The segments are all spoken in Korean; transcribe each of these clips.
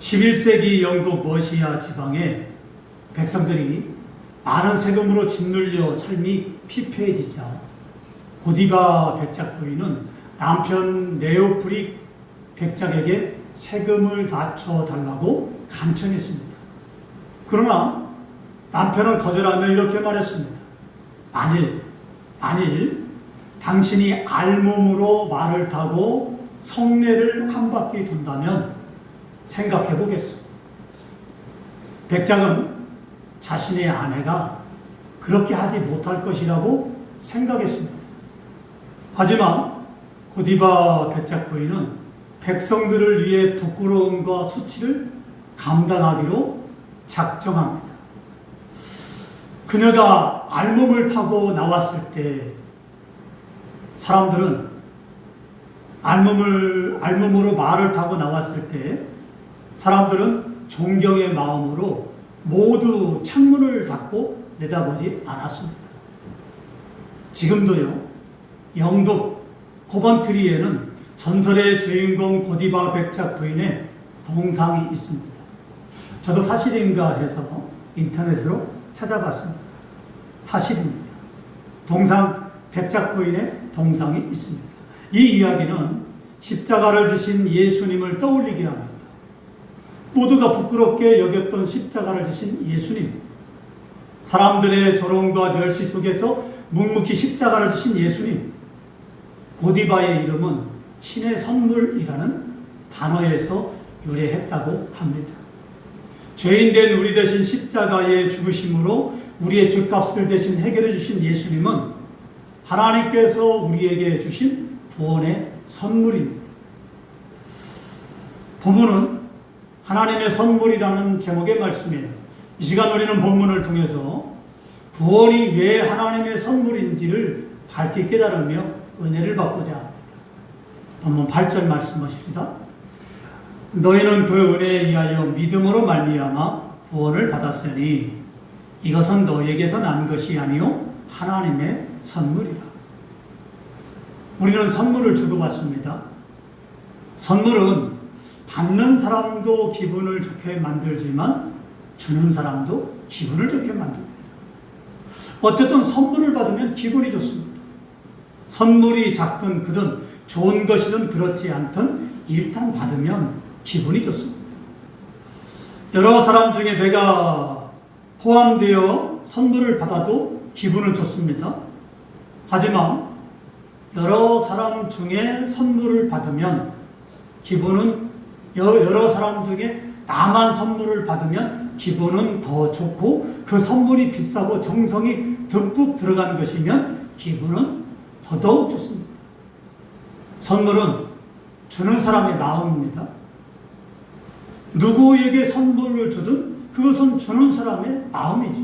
11세기 영국 머시아 지방에 백성들이 많은 세금으로 짓눌려 삶이 피폐해지자 고디바 백작 부인은 남편 레오프릭 백작에게 세금을 낮춰달라고 간청했습니다. 그러나 남편은 거절하며 이렇게 말했습니다. 만일 당신이 알몸으로 말을 타고 성내를 한 바퀴 돈다면 생각해 보겠소. 백작은 자신의 아내가 그렇게 하지 못할 것이라고 생각했습니다. 하지만 고디바 백작 부인은 백성들을 위해 부끄러움과 수치를 감당하기로 작정합니다. 그녀가 알몸을 타고 나왔을 때 사람들은 알몸으로 말을 타고 나왔을 때 사람들은 존경의 마음으로 모두 창문을 닫고 내다보지 않았습니다. 지금도요, 영국 코번트리에는 전설의 주인공 고디바 백작 부인의 동상이 있습니다. 저도 사실인가 해서 인터넷으로 찾아봤습니다. 사실입니다. 백작 부인의 동상이 있습니다. 이 이야기는 십자가를 지신 예수님을 떠올리게 합니다. 모두가 부끄럽게 여겼던 십자가를 지신 예수님, 사람들의 조롱과 멸시 속에서 묵묵히 십자가를 지신 예수님, 고디바의 이름은 신의 선물이라는 단어에서 유래했다고 합니다. 죄인된 우리 대신 십자가의 죽으심으로 우리의 죄값을 대신 해결해 주신 예수님은 하나님께서 우리에게 주신 구원의 선물입니다. 본문은 하나님의 선물이라는 제목의 말씀이에요. 이 시간 우리는 본문을 통해서 구원이 왜 하나님의 선물인지를 밝게 깨달으며 은혜를 받고자 합니다. 본문 8절 말씀 보십시다. 너희는 그 은혜에 의하여 믿음으로 말미암아 구원을 받았으니 이것은 너희에게서 난 것이 아니요 하나님의 선물이라. 우리는 선물을 주고받습니다. 선물은 받는 사람도 기분을 좋게 만들지만 주는 사람도 기분을 좋게 만듭니다. 어쨌든 선물을 받으면 기분이 좋습니다. 선물이 작든 크든 좋은 것이든 그렇지 않든 일단 받으면 기분이 좋습니다. 여러 사람 중에 내가 포함되어 선물을 받아도 기분은 좋습니다. 하지만 여러 사람 중에 선물을 받으면 기분은 여러 사람 중에 나만 선물을 받으면 기분은 더 좋고 그 선물이 비싸고 정성이 듬뿍 들어간 것이면 기분은 더더욱 좋습니다. 선물은 주는 사람의 마음입니다. 누구에게 선물을 주든 그것은 주는 사람의 마음이죠.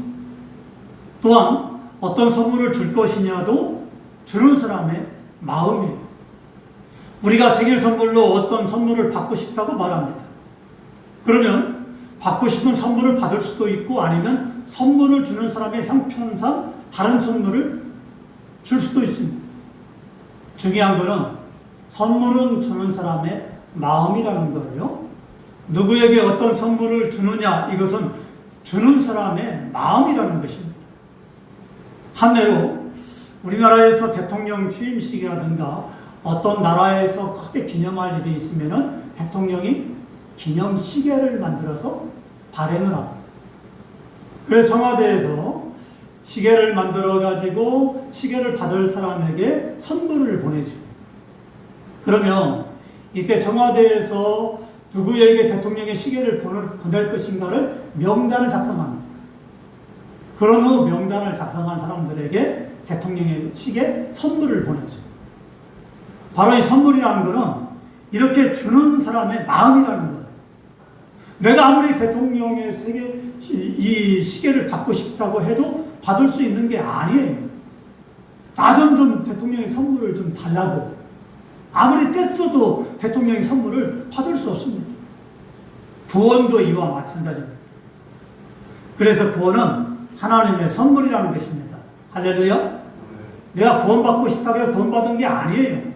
또한 어떤 선물을 줄 것이냐도 주는 사람의 마음이에요. 우리가 생일 선물로 어떤 선물을 받고 싶다고 말합니다. 그러면 받고 싶은 선물을 받을 수도 있고 아니면 선물을 주는 사람의 형편상 다른 선물을 줄 수도 있습니다. 중요한 것은 선물은 주는 사람의 마음이라는 거예요. 누구에게 어떤 선물을 주느냐, 이것은 주는 사람의 마음이라는 것입니다. 한례로 우리나라에서 대통령 취임식이라든가 어떤 나라에서 크게 기념할 일이 있으면 대통령이 기념시계를 만들어서 발행을 합니다. 그래서 청와대에서 시계를 만들어 가지고 시계를 받을 사람에게 선물을 보내죠. 그러면 이때 청와대에서 누구에게 대통령의 시계를 보낼 것인가를 명단을 작성합니다. 그런 후 명단을 작성한 사람들에게 대통령의 시계 선물을 보내죠. 바로 이 선물이라는 것은 이렇게 주는 사람의 마음이라는 거예요. 내가 아무리 대통령의 이 시계를 받고 싶다고 해도 받을 수 있는 게 아니에요. 나 좀 대통령의 선물을 좀 달라고. 아무리 뗐어도 대통령의 선물을 받을 수 없습니다. 구원도 이와 마찬가지입니다. 그래서 구원은 하나님의 선물이라는 것입니다. 할렐루야. 내가 구원받고 싶다고 해서 구원받은 게 아니에요.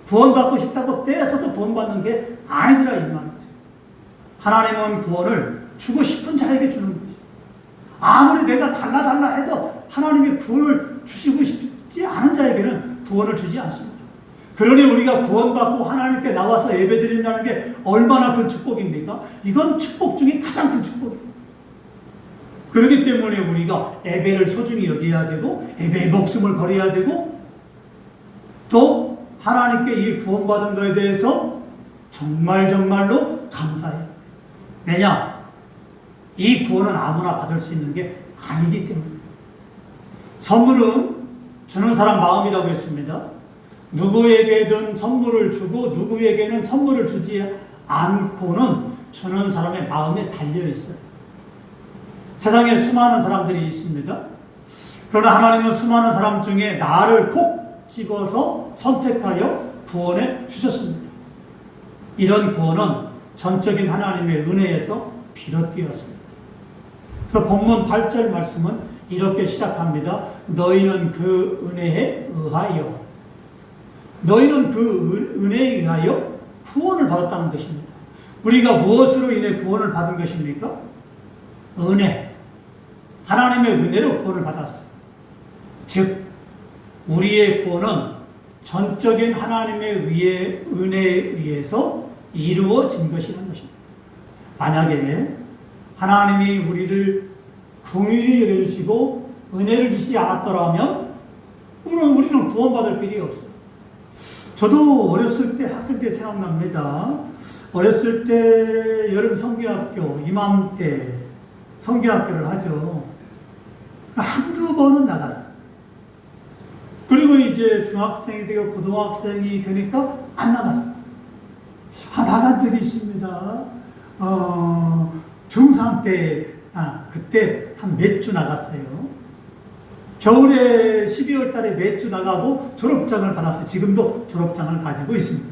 구원받고 싶다고 떼서도 구원받는 게 아니더라 이 말이죠. 하나님은 구원을 주고 싶은 자에게 주는 것이죠. 아무리 내가 달라 해도 하나님이 구원을 주시고 싶지 않은 자에게는 구원을 주지 않습니다. 그러니 우리가 구원받고 하나님께 나와서 예배드린다는 게 얼마나 큰 축복입니까? 이건 축복 중에 가장 큰 축복이에요. 그렇기 때문에 우리가 예배를 소중히 여겨야 되고 예배의 목숨을 걸어야 되고 또 하나님께 이 구원받은 것에 대해서 정말로 감사해야 돼요. 왜냐? 이 구원은 아무나 받을 수 있는 게 아니기 때문에. 선물은 주는 사람 마음이라고 했습니다. 누구에게든 선물을 주고 누구에게는 선물을 주지 않고는 주는 사람의 마음에 달려 있어요. 세상에 수많은 사람들이 있습니다. 그러나 하나님은 수많은 사람 중에 나를 콕 집어서 선택하여 구원해 주셨습니다. 이런 구원은 전적인 하나님의 은혜에서 비롯되었습니다. 그래서 본문 8절 말씀은 이렇게 시작합니다. 너희는 그 은혜에 의하여, 너희는 그 은혜에 의하여 구원을 받았다는 것입니다. 우리가 무엇으로 인해 구원을 받은 것입니까? 은혜. 하나님의 은혜로 구원을 받았어요. 즉 우리의 구원은 전적인 하나님의 은혜에 의해서 이루어진 것이라는 것입니다. 만약에 하나님이 우리를 긍휼히 여겨주시고 은혜를 주시지 않았더라면 우리는 구원받을 길이 없어요. 저도 어렸을 때 학생 때 생각납니다. 어렸을 때 여름 성경학교 이맘때 성경학교를 하죠. 한두 번은 나갔어요. 그리고 이제 중학생이 되고 고등학생이 되니까 안 나갔어요. 나간 적이 있습니다. 중3 때, 그때 한 몇 주 나갔어요. 겨울에 12월 달에 몇 주 나가고 졸업장을 받았어요. 지금도 졸업장을 가지고 있습니다.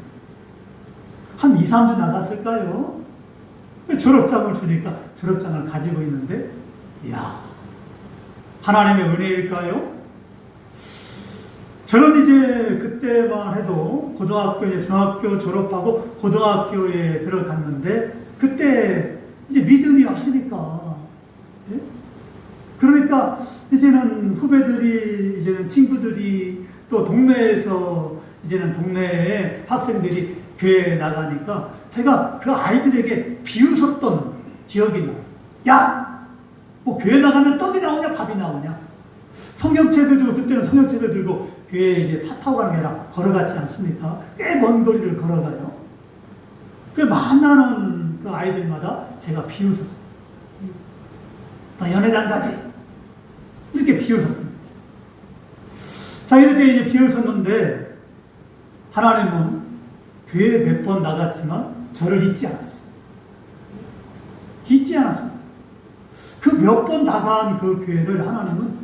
한 2, 3주 나갔을까요? 졸업장을 주니까 졸업장을 가지고 있는데, 이야, 하나님의 은혜일까요? 저는 이제 그때만 해도 고등학교, 이제 중학교 졸업하고 고등학교에 들어갔는데, 그때 이제 믿음이 없으니까, 예? 그러니까 이제는 후배들이, 이제는 친구들이 또 동네에서, 이제는 동네에 학생들이 교회에 나가니까 제가 그 아이들에게 비웃었던 기억이 나요. 야! 뭐 교회 나가면 떡이 나오냐 밥이 나오냐? 성경책을 들고, 그때는 성경책을 들고 교회에 이제 차 타고 가는 게 아니라 걸어갔지 않습니까? 꽤 먼 거리를 걸어가요. 그 만나는 그 아이들마다 제가 비웃었어요. 너 연회장 가지? 이렇게 비웃었습니다. 자, 이렇게 이제 비웃었는데 하나님은 교회에 몇 번 나갔지만 저를 잊지 않았어요. 잊지 않았어요. 그 몇 번 나간 그 교회를 하나님은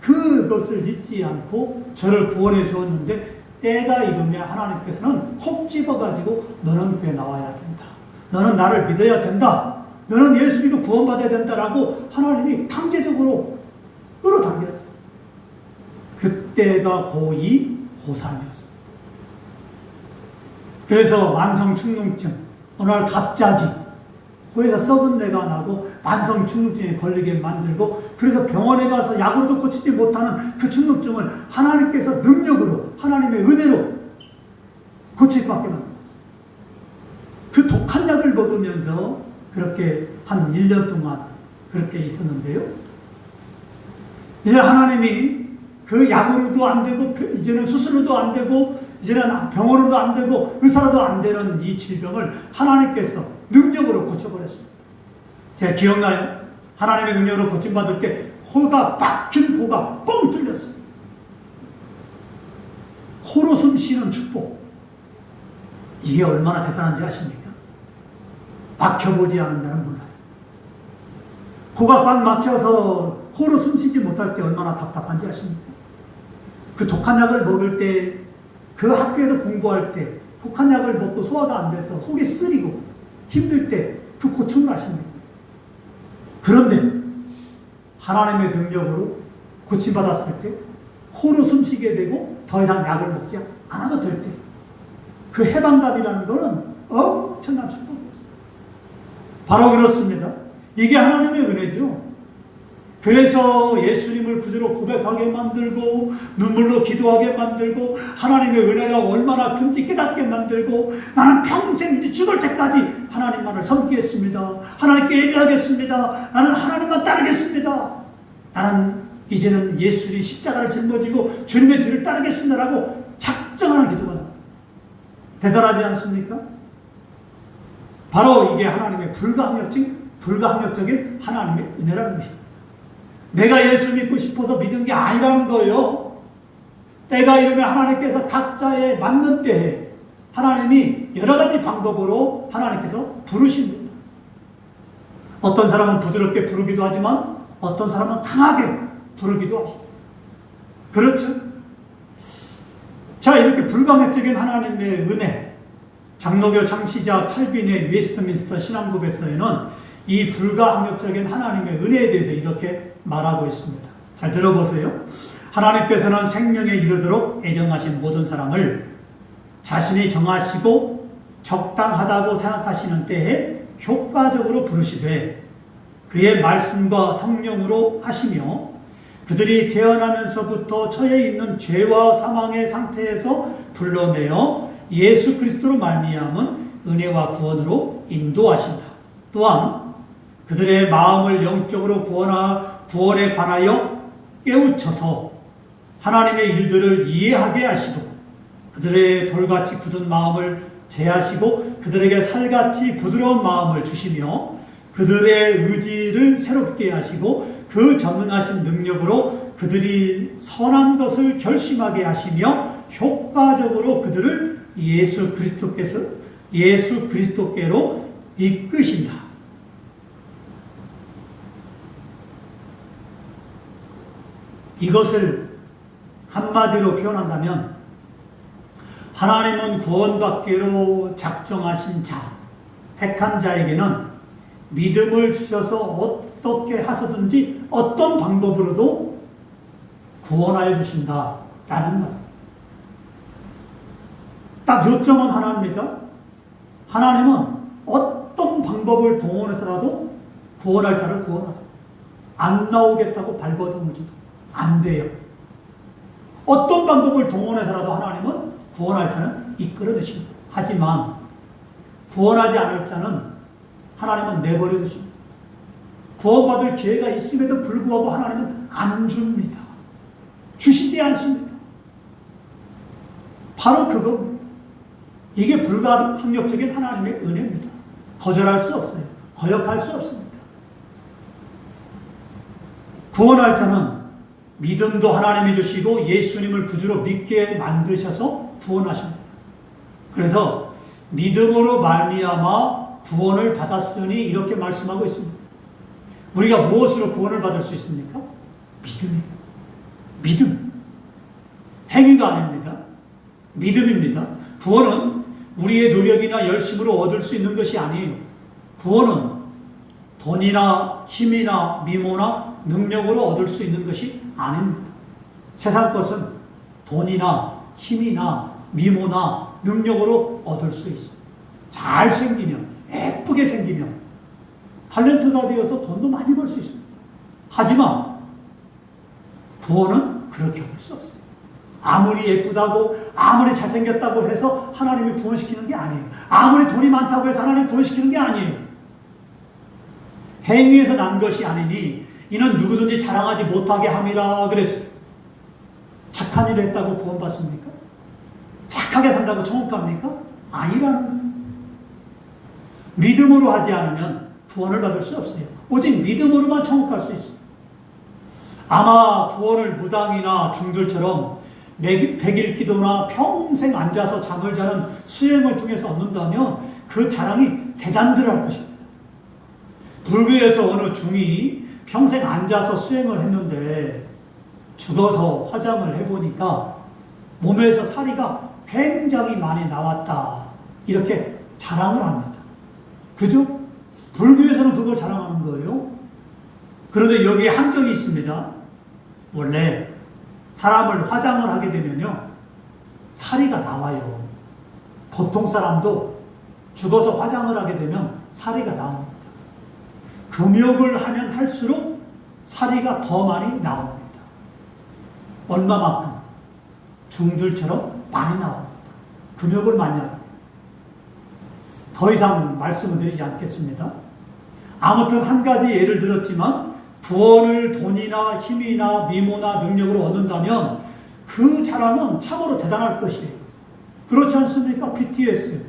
그것을 잊지 않고 저를 구원해 주었는데, 때가 이르면 하나님께서는 콕 집어가지고 너는 교회 나와야 된다. 너는 나를 믿어야 된다. 너는 예수 믿고 구원받아야 된다라고 하나님이 강제적으로 끌어당겼어요. 그때가 고2, 고3이었습니다. 그래서 만성축농증, 어느 날 갑자기 코에서 썩은 내가 나고 만성축농증에 걸리게 만들고, 그래서 병원에 가서 약으로도 고치지 못하는 그 축농증을 하나님께서 능력으로, 하나님의 은혜로 고칠 수밖에 만들었어요. 그 독한 약을 먹으면서 그렇게 한 1년 동안 그렇게 있었는데요. 이제 하나님이 그 약으로도 안 되고, 이제는 수술로도 안 되고, 이제는 병원으로도 안 되고, 의사로도 안 되는 이 질병을 하나님께서 능력으로 고쳐버렸습니다. 제가 기억나요? 하나님의 능력으로 고침받을 때 코가 막힌 코가 뻥 뚫렸어요. 코로 숨 쉬는 축복. 이게 얼마나 대단한지 아십니까? 막혀보지 않은 자는 몰라요. 코가 꽉 막혀서 코로 숨 쉬지 못할 때 얼마나 답답한지 아십니까? 그 독한 약을 먹을 때, 그 학교에서 공부할 때 독한 약을 먹고 소화가 안 돼서 속이 쓰리고 힘들 때 그 고충을 아십니까? 그런데 하나님의 능력으로 고침받았을 때 코로 숨쉬게 되고 더 이상 약을 먹지 않아도 될 때, 그 해방감이라는 것은 엄청난 축복이었어요. 바로 그렇습니다. 이게 하나님의 은혜죠. 그래서 예수님을 구주로 고백하게 만들고 눈물로 기도하게 만들고 하나님의 은혜가 얼마나 큰지 깨닫게 만들고 나는 평생 이제 죽을 때까지 하나님만을 섬기겠습니다. 하나님께 예배하겠습니다. 나는 하나님만 따르겠습니다. 나는 이제는 예수님이 십자가를 짊어지고 주님의 뒤를 따르겠습니다라고 작정하는 기도가 나옵니다. 대단하지 않습니까? 바로 이게 하나님의 불가항력적인 하나님의 은혜라는 것입니다. 내가 예수 믿고 싶어서 믿은 게 아니라는 거예요. 때가 이르면 하나님께서 각자에 맞는 때에 하나님이 여러 가지 방법으로 하나님께서 부르십니다. 어떤 사람은 부드럽게 부르기도 하지만 어떤 사람은 강하게 부르기도 하십니다. 그렇죠? 자, 이렇게 불가항력적인 하나님의 은혜, 장로교 창시자 칼빈의 웨스트민스터 신앙고백서에는 이 불가항력적인 하나님의 은혜에 대해서 이렇게 말하고 있습니다. 잘 들어보세요. 하나님께서는 생명에 이르도록 애정하신 모든 사람을 자신이 정하시고 적당하다고 생각하시는 때에 효과적으로 부르시되 그의 말씀과 성령으로 하시며 그들이 태어나면서부터 처해 있는 죄와 사망의 상태에서 불러내어 예수 그리스도로 말미암은 은혜와 구원으로 인도하신다. 또한 그들의 마음을 영적으로 구원에 관하여 깨우쳐서 하나님의 일들을 이해하게 하시고 그들의 돌같이 굳은 마음을 제하시고 그들에게 살같이 부드러운 마음을 주시며 그들의 의지를 새롭게 하시고 그 전능하신 능력으로 그들이 선한 것을 결심하게 하시며 효과적으로 그들을 예수 그리스도께로 이끄신다. 이것을 한마디로 표현한다면 하나님은 구원받기로 작정하신 자, 택한 자에게는 믿음을 주셔서 어떻게 하서든지 어떤 방법으로도 구원하여 주신다라는 말. 딱 요점은 하나입니다. 하나님은 어떤 방법을 동원해서라도 구원할 자를 구원하세요. 안 나오겠다고 발버둥을 쳐도 안 돼요. 어떤 방법을 동원해서라도 하나님은 구원할 자는 이끌어내십니다. 하지만 구원하지 않을 자는 하나님은 내버려 두십니다. 구원받을 기회가 있음에도 불구하고 하나님은 안 줍니다. 주시지 않습니다. 바로 그겁니다. 이게 불가항력적인 하나님의 은혜입니다. 거절할 수 없어요. 거역할 수 없습니다. 구원할 자는 믿음도 하나님이 주시고 예수님을 구주로 믿게 만드셔서 구원하십니다. 그래서 믿음으로 말미암아 구원을 받았으니 이렇게 말씀하고 있습니다. 우리가 무엇으로 구원을 받을 수 있습니까? 믿음이에요. 믿음. 행위가 아닙니다. 믿음입니다. 구원은 우리의 노력이나 열심으로 얻을 수 있는 것이 아니에요. 구원은 돈이나 힘이나 미모나 능력으로 얻을 수 있는 것이 아닙니다. 세상 것은 돈이나 힘이나 미모나 능력으로 얻을 수 있습니다. 잘 생기면, 예쁘게 생기면 탤런트가 되어서 돈도 많이 벌 수 있습니다. 하지만 구원은 그렇게 얻을 수 없어요. 아무리 예쁘다고 아무리 잘생겼다고 해서 하나님이 구원시키는 게 아니에요. 아무리 돈이 많다고 해서 하나님이 구원시키는 게 아니에요. 행위에서 난 것이 아니니 이는 누구든지 자랑하지 못하게 함이라 그랬어요. 착한 일을 했다고 구원받습니까? 착하게 산다고 천국 갑니까? 아니라는 거예요. 믿음으로 하지 않으면 구원을 받을 수 없어요. 오직 믿음으로만 천국 갈 수 있습니다. 아마 구원을 무당이나 중들처럼 100일 기도나 평생 앉아서 잠을 자는 수행을 통해서 얻는다면 그 자랑이 대단들할 것입니다. 불교에서 어느 중이 평생 앉아서 수행을 했는데 죽어서 화장을 해보니까 몸에서 사리가 굉장히 많이 나왔다. 이렇게 자랑을 합니다. 그죠? 불교에서는 그걸 자랑하는 거예요. 그런데 여기에 함정이 있습니다. 원래 사람을 화장을 하게 되면요, 사리가 나와요. 보통 사람도 죽어서 화장을 하게 되면 사리가 나옵니다. 금욕을 하면 할수록 살이가 더 많이 나옵니다. 얼마만큼? 중들처럼 많이 나옵니다. 금욕을 많이 하게 됩니다. 더 이상 말씀을 드리지 않겠습니다. 아무튼 한 가지 예를 들었지만 구원을 돈이나 힘이나 미모나 능력으로 얻는다면 그 자랑은 참으로 대단할 것이에요. 그렇지 않습니까? BTS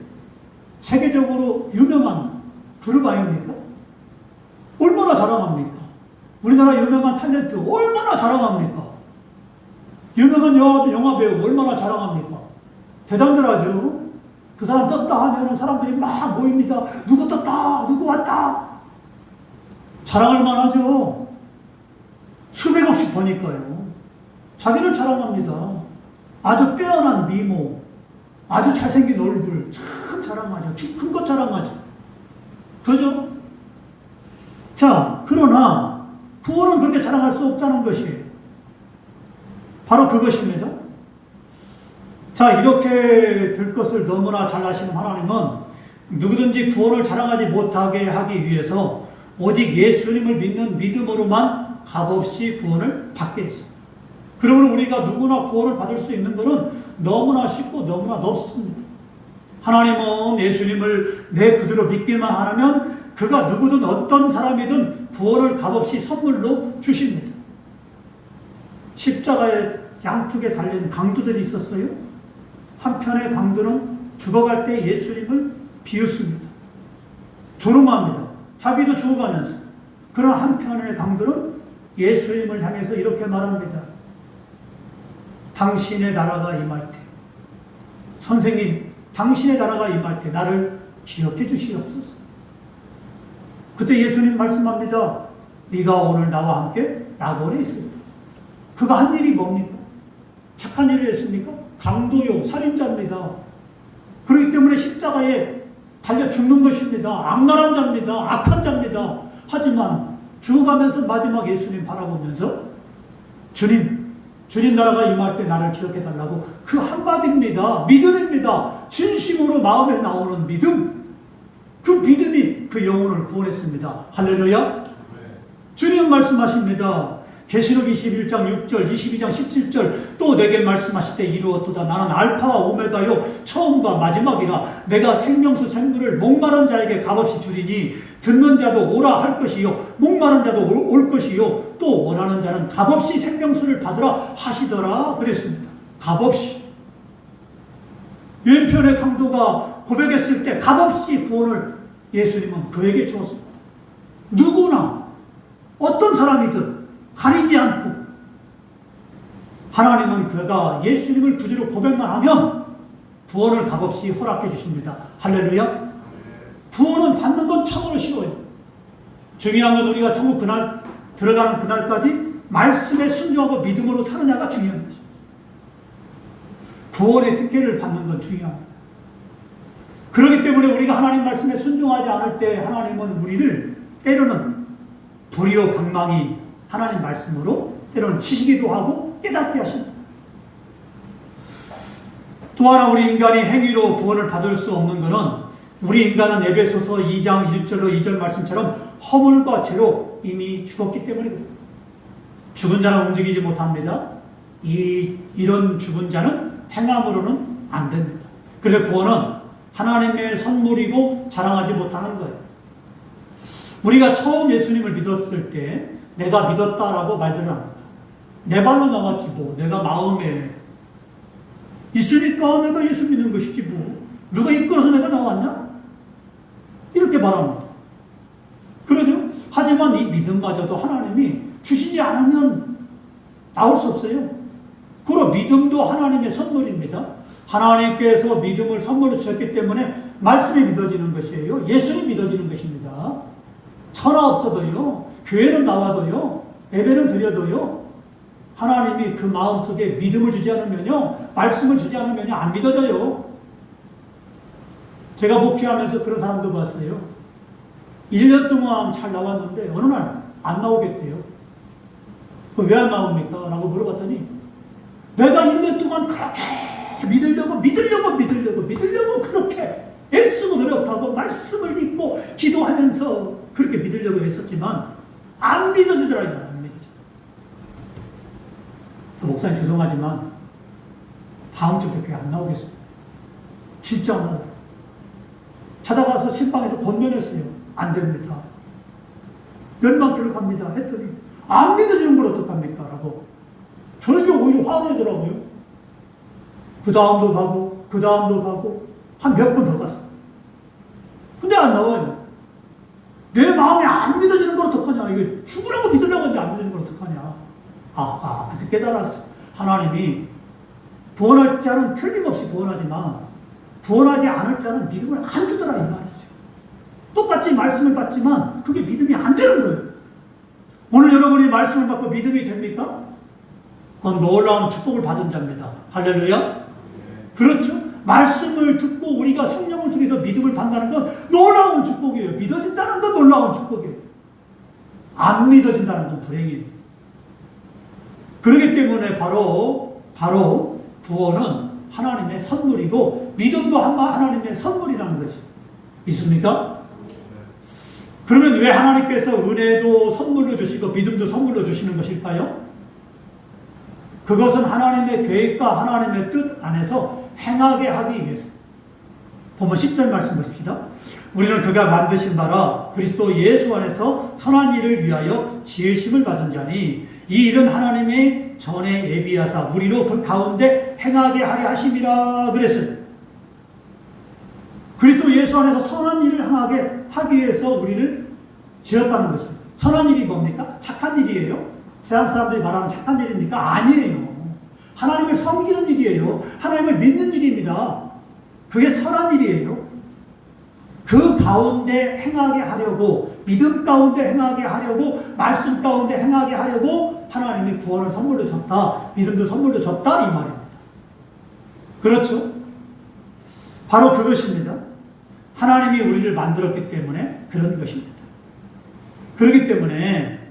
세계적으로 유명한 그룹 아닙니까? 얼마나 자랑합니까? 우리나라 유명한 탤런트 얼마나 자랑합니까? 유명한 영화 배우 얼마나 자랑합니까? 대단들 하죠. 그 사람 떴다 하면 사람들이 막 모입니다. 누구 떴다, 누구 왔다. 자랑할 만하죠. 수백억씩 버니까요. 자기를 자랑합니다. 아주 빼어난 미모, 아주 잘생긴 얼굴, 참 자랑하죠. 큰 것 자랑하죠. 그죠? 자, 그러나 구원은 그렇게 자랑할 수 없다는 것이에요. 바로 그것입니다. 자, 이렇게 될 것을 너무나 잘 아시는 하나님은 누구든지 구원을 자랑하지 못하게 하기 위해서 오직 예수님을 믿는 믿음으로만 값없이 구원을 받게 했습니다. 그러므로 우리가 누구나 구원을 받을 수 있는 것은 너무나 쉽고 너무나 높습니다. 하나님은 예수님을 내 그대로 믿기만 하면 그가 누구든 어떤 사람이든 구원을 값없이 선물로 주십니다. 십자가의 양쪽에 달린 강도들이 있었어요. 한편의 강도는 죽어갈 때 예수님을 비웃습니다. 조롱합니다. 자기도 죽어가면서. 그러나 한편의 강도는 예수님을 향해서 이렇게 말합니다. 당신의 나라가 임할 때, 선생님, 당신의 나라가 임할 때 나를 기억해 주시옵소서. 그때 예수님 말씀합니다. 네가 오늘 나와 함께 낙원에 있습니다. 그가 한 일이 뭡니까? 착한 일을 했습니까? 강도요, 살인자입니다. 그렇기 때문에 십자가에 달려 죽는 것입니다. 악랄한 자입니다. 악한 자입니다. 하지만 죽어가면서 마지막 예수님 바라보면서 주님 나라가 임할 때 나를 기억해 달라고 그 한마디입니다. 믿음입니다. 진심으로 마음에 나오는 믿음. 그 믿음이 그 영혼을 구원했습니다. 할렐루야. 주님 말씀하십니다. 계시록 21장 6절, 22장 17절 또 내게 말씀하실 때 이루었도다. 나는 알파와 오메가요 처음과 마지막이라. 내가 생명수 생물을 목마른 자에게 값없이 주리니 듣는 자도 오라 할 것이요 목마른 자도 올 것이요 또 원하는 자는 값없이 생명수를 받으라 하시더라 그랬습니다. 값없이. 왼편의 강도가 고백했을 때 값없이 구원을 예수님은 그에게 주었습니다. 누구나 어떤 사람이든 가리지 않고 하나님은 그가 예수님을 구주로 고백만 하면 구원을 값없이 허락해 주십니다. 할렐루야. 구원은 받는 건 참으로 쉬워요. 중요한 건 우리가 천국 그날 들어가는 그날까지 말씀에 순종하고 믿음으로 사느냐가 중요한 것입니다. 구원의 특혜를 받는 건 중요합니다. 그렇기 때문에 우리가 하나님 말씀에 순종하지 않을 때 하나님은 우리를 때로는 불의요 방망이 하나님 말씀으로 때로는 치시기도 하고 깨닫게 하십니다. 또 하나 우리 인간이 행위로 구원을 받을 수 없는 것은 우리 인간은 에베소서 2장 1절로 2절 말씀처럼 허물과 죄로 이미 죽었기 때문에 그래요. 죽은 자는 움직이지 못합니다. 이런 죽은 자는 행함으로는 안 됩니다. 그래서 구원은 하나님의 선물이고 자랑하지 못하는 거예요. 우리가 처음 예수님을 믿었을 때 내가 믿었다라고 말들을 합니다. 내 발로 나왔지 뭐. 내가 마음에 있으니까 내가 예수 믿는 것이지 뭐. 누가 이끌어서 내가 나왔냐? 이렇게 말합니다. 그러죠? 하지만 이 믿음마저도 하나님이 주시지 않으면 나올 수 없어요. 그리고 믿음도 하나님의 선물입니다. 하나님께서 믿음을 선물로 주셨기 때문에 말씀이 믿어지는 것이에요. 예수님 믿어지는 것입니다. 천하 없어도요. 교회는 나와도요. 예배는 드려도요. 하나님이 그 마음속에 믿음을 주지 않으면요. 말씀을 주지 않으면요. 안 믿어져요. 제가 목회하면서 그런 사람도 봤어요. 1년 동안 잘 나왔는데 어느 날 안 나오겠대요. 그럼 왜 안 나옵니까? 라고 물어봤더니 내가 1년 동안 그렇게 믿으려고 그렇게 애쓰고 노력하고 말씀을 읽고 기도하면서 그렇게 믿으려고 했었지만 안 믿어지더라 이 말이야. 안 믿어져. 목사님 죄송하지만 다음 주부터 그게 안 나오겠습니다. 진짜 안 나오고 찾아가서 신방에서 권면했어요. 안 됩니다. 몇만 킬로 갑니다. 했더니 안 믿어지는 걸 어떡합니까? 라고 저에게 오히려 화가 나더라고요. 그 다음도 가고 그 다음도 가고 한 몇 번 더 갔어요. 근데 안 나와요. 내 마음이 안 믿어지는 걸 어떡하냐. 이거 죽으라고 믿으려고 하는데 안 믿어지는 걸 어떡하냐. 그때 깨달았어. 하나님이 구원할 자는 틀림없이 구원하지만 구원하지 않을 자는 믿음을 안 주더라 이 말이죠. 똑같이 말씀을 받지만 그게 믿음이 안 되는 거예요. 오늘 여러분이 말씀을 받고 믿음이 됩니까? 그건 놀라운 축복을 받은 자입니다. 할렐루야. 그렇죠? 말씀을 듣고 우리가 성령을 통해서 믿음을 받는다는 건 놀라운 축복이에요. 믿어진다는 건 놀라운 축복이에요. 안 믿어진다는 건 불행이에요. 그렇기 때문에 바로 구원은 하나님의 선물이고 믿음도 하나님의 선물이라는 것이 믿습니까? 그러면 왜 하나님께서 은혜도 선물로 주시고 믿음도 선물로 주시는 것일까요? 그것은 하나님의 계획과 하나님의 뜻 안에서 행하게 하기 위해서. 보면 10절 말씀 보십시다. 우리는 그가 만드신 바라 그리스도 예수 안에서 선한 일을 위하여 지으심을 받은 자니 이 일은 하나님의 전에 예비하사 우리로 그 가운데 행하게 하려 하심이라 그랬어요. 그리스도 예수 안에서 선한 일을 행하게 하기 위해서 우리를 지었다는 것입니다. 선한 일이 뭡니까? 착한 일이에요? 세상 사람들이 말하는 착한 일입니까? 아니에요. 하나님을 섬기는 일이에요. 하나님을 믿는 일입니다. 그게 선한 일이에요. 그 가운데 행하게 하려고, 믿음 가운데 행하게 하려고, 말씀 가운데 행하게 하려고 하나님이 구원을 선물로 줬다. 믿음도 선물로 줬다. 이 말입니다. 그렇죠? 바로 그것입니다. 하나님이 우리를 만들었기 때문에 그런 것입니다. 그렇기 때문에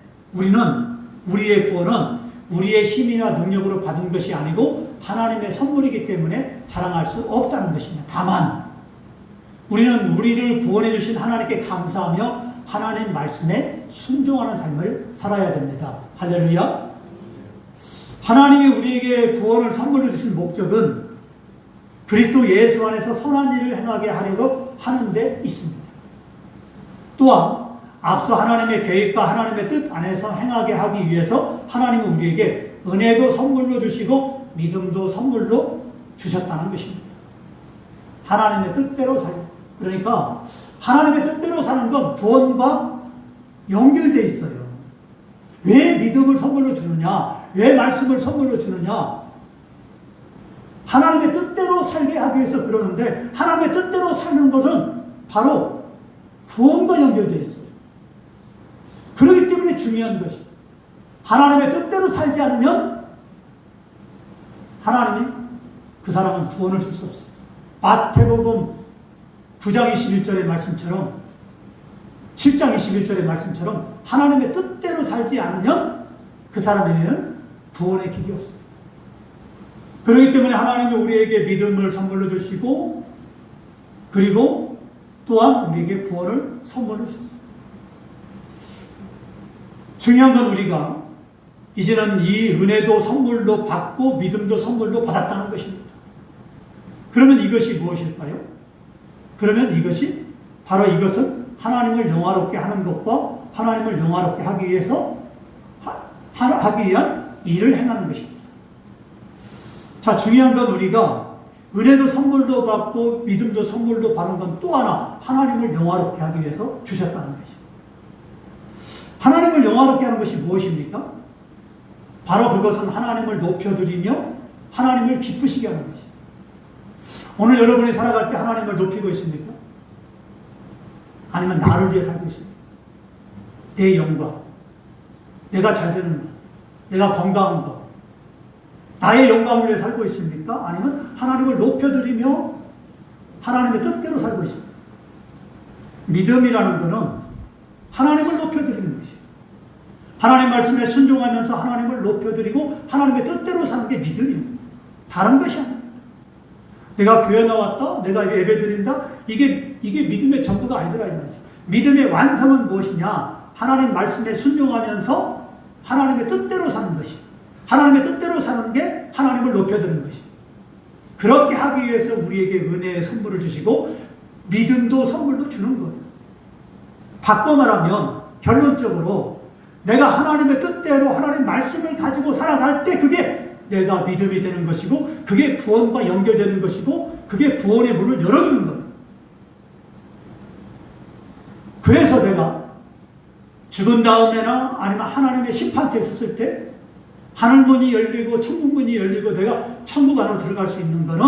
우리의 구원은 우리의 힘이나 능력으로 받은 것이 아니고 하나님의 선물이기 때문에 자랑할 수 없다는 것입니다. 다만 우리는 우리를 구원해 주신 하나님께 감사하며 하나님 말씀에 순종하는 삶을 살아야 됩니다. 할렐루야. 하나님이 우리에게 구원을 선물로 주신 목적은 그리스도 예수 안에서 선한 일을 행하게 하려고 하는 데 있습니다. 또한 앞서 하나님의 계획과 하나님의 뜻 안에서 행하게 하기 위해서 하나님은 우리에게 은혜도 선물로 주시고 믿음도 선물로 주셨다는 것입니다. 하나님의 뜻대로 살고. 그러니까 하나님의 뜻대로 사는 건 구원과 연결되어 있어요. 왜 믿음을 선물로 주느냐? 왜 말씀을 선물로 주느냐? 하나님의 뜻대로 살게 하기 위해서 그러는데 하나님의 뜻대로 사는 것은 바로 구원과 연결되어 있어요. 그렇기 때문에 중요한 것입니다. 하나님의 뜻대로 살지 않으면 하나님이 그 사람은 구원을 줄 수 없습니다. 마태복음 9장 21절의 말씀처럼 7장 21절의 말씀처럼 하나님의 뜻대로 살지 않으면 그 사람에게는 구원의 길이 없습니다. 그렇기 때문에 하나님이 우리에게 믿음을 선물로 주시고 그리고 또한 우리에게 구원을 선물로 주셨습니다. 중요한 건 우리가 이제는 이 은혜도 선물로 받고 믿음도 선물로 받았다는 것입니다. 그러면 이것이 무엇일까요? 그러면 이것은 하나님을 영화롭게 하는 것과 하나님을 영화롭게 하기 위해서 하기 위한 일을 행하는 것입니다. 자, 중요한 건 우리가 은혜도 선물로 받고 믿음도 선물로 받은 건 또 하나 하나님을 영화롭게 하기 위해서 주셨다는 것입니다. 하나님을 영화롭게 하는 것이 무엇입니까? 바로 그것은 하나님을 높여드리며 하나님을 기쁘시게 하는 것입니다. 오늘 여러분이 살아갈 때 하나님을 높이고 있습니까? 아니면 나를 위해 살고 있습니까? 내 영광, 내가 잘 되는 것, 내가 건강한 것, 나의 영광을 위해 살고 있습니까? 아니면 하나님을 높여드리며 하나님의 뜻대로 살고 있습니까? 믿음이라는 것은 하나님을 높여드리는 것이에요. 하나님 말씀에 순종하면서 하나님을 높여드리고 하나님의 뜻대로 사는 게 믿음입니다. 다른 것이 아닙니다. 내가 교회 나왔다, 내가 예배 드린다, 이게 믿음의 전부가 아니더라 이 말이죠. 믿음의 완성은 무엇이냐? 하나님 말씀에 순종하면서 하나님의 뜻대로 사는 것이. 하나님의 뜻대로 사는 게 하나님을 높여드는 것이. 그렇게 하기 위해서 우리에게 은혜의 선물을 주시고 믿음도 선물로 주는 거예요. 바꿔 말하면 결론적으로 내가 하나님의 뜻대로 하나님 말씀을 가지고 살아갈 때 그게 내가 믿음이 되는 것이고 그게 구원과 연결되는 것이고 그게 구원의 문을 열어주는 거예요. 그래서 내가 죽은 다음에나 아니면 하나님의 심판대 섰을 때 하늘문이 열리고 천국문이 열리고 내가 천국 안으로 들어갈 수 있는 것은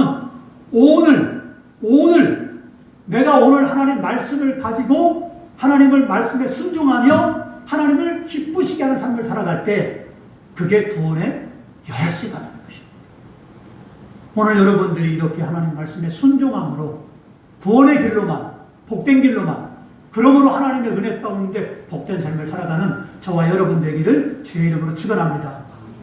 오늘 내가 오늘 하나님 말씀을 가지고 하나님을 말씀에 순종하며 하나님을 기쁘시게 하는 삶을 살아갈 때 그게 구원의 열쇠가 되는 것입니다. 오늘 여러분들이 이렇게 하나님 말씀에 순종함으로 구원의 길로만 복된 길로만 그러므로 하나님의 은혜 가운데 복된 삶을 살아가는 저와 여러분 되기를 주의 이름으로 축원합니다.